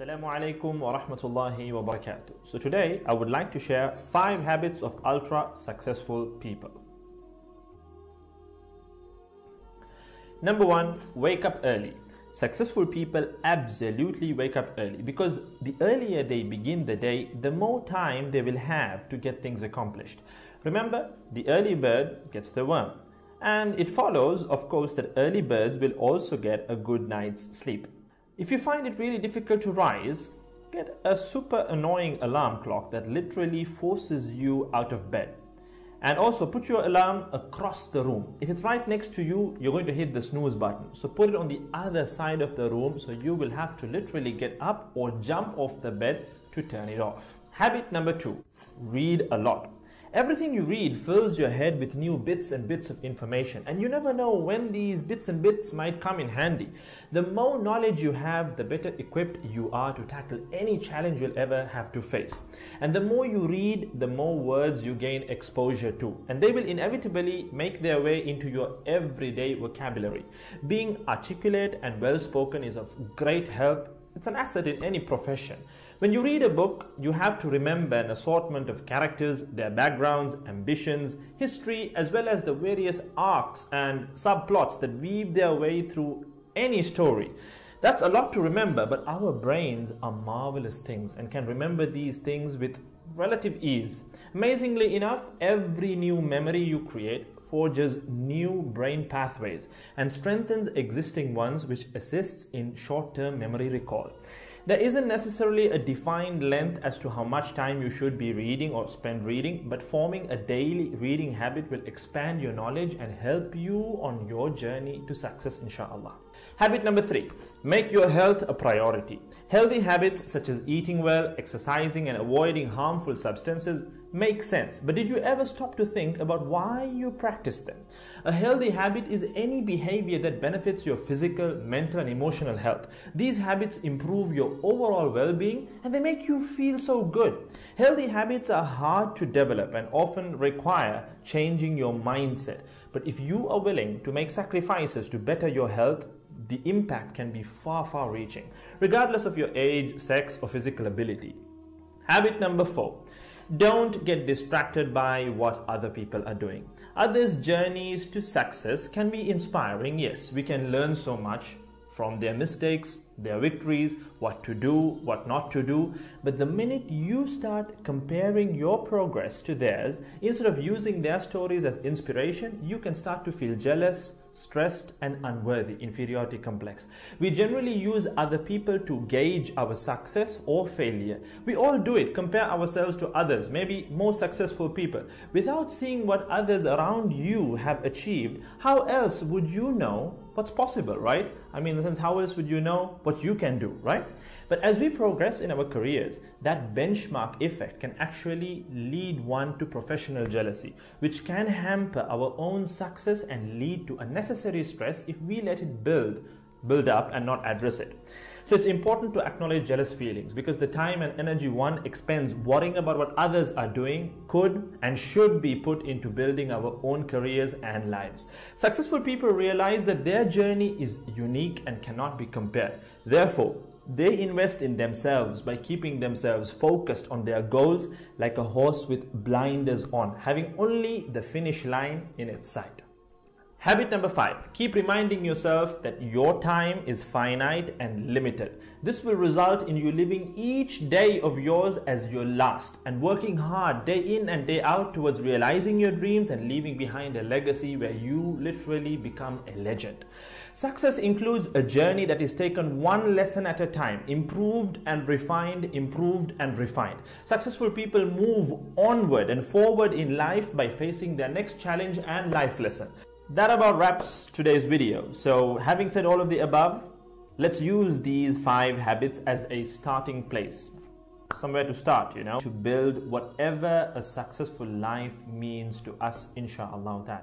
Assalamu alaikum wa rahmatullahi wa barakatuh. So today I would like to share 5 habits of ultra successful people. Number 1, wake up early. Successful people absolutely wake up early because the earlier they begin the day, the more time they will have to get things accomplished. Remember, the early bird gets the worm. And it follows, of course, that early birds will also get a good night's sleep. If you find it really difficult to rise, get a super annoying alarm clock that literally forces you out of bed. And also put your alarm across the room. If it's right next to you, you're going to hit the snooze button. So put it on the other side of the room so you will have to literally get up or jump off the bed to turn it off. Habit number 2, read a lot. Everything you read fills your head with new bits and bits of information, and you never know when these bits and bits might come in handy. The more knowledge you have, the better equipped you are to tackle any challenge you'll ever have to face. And the more you read, the more words you gain exposure to, and they will inevitably make their way into your everyday vocabulary. Being articulate and well-spoken is of great help. It's an asset in any profession. When you read a book, you have to remember an assortment of characters, their backgrounds, ambitions, history, as well as the various arcs and subplots that weave their way through any story. That's a lot to remember, but our brains are marvelous things and can remember these things with relative ease. Amazingly enough, every new memory you create forges new brain pathways and strengthens existing ones, which assists in short-term memory recall. There isn't necessarily a defined length as to how much time you should be reading or spend reading, but forming a daily reading habit will expand your knowledge and help you on your journey to success, inshallah. Habit number 3, make your health a priority. Healthy habits such as eating well, exercising, and avoiding harmful substances make sense, but did you ever stop to think about why you practice them? A healthy habit is any behavior that benefits your physical, mental, and emotional health. These habits improve your overall well-being and they make you feel so good. Healthy habits are hard to develop and often require changing your mindset. But if you are willing to make sacrifices to better your health, the impact can be far reaching, regardless of your age, sex, or physical ability. Habit number 4. Don't get distracted by what other people are doing. Others' journeys to success can be inspiring. Yes, we can learn so much from their mistakes, their victories, what to do, what not to do. But the minute you start comparing your progress to theirs, instead of using their stories as inspiration, you can start to feel jealous, stressed, and unworthy, inferiority complex. We generally use other people to gauge our success or failure. We all do it, compare ourselves to others, maybe more successful people. Without seeing what others around you have achieved, how else would you know what's possible, right? I mean, in the sense, how else would you know what you can do, right? But as we progress in our careers, that benchmark effect can actually lead one to professional jealousy, which can hamper our own success and lead to unnecessary stress if we let it build up and not address it. So it's important to acknowledge jealous feelings because the time and energy one expends worrying about what others are doing could and should be put into building our own careers and lives. Successful people realize that their journey is unique and cannot be compared. Therefore, they invest in themselves by keeping themselves focused on their goals like a horse with blinders on, having only the finish line in its sight. Habit number 5, keep reminding yourself that your time is finite and limited. This will result in you living each day of yours as your last and working hard day in and day out towards realizing your dreams and leaving behind a legacy where you literally become a legend. Success includes a journey that is taken one lesson at a time, improved and refined, improved and refined. Successful people move onward and forward in life by facing their next challenge and life lesson. That about wraps today's video. So having said all of the above, let's use these 5 habits as a starting place. Somewhere to start, to build whatever a successful life means to us, inshallah.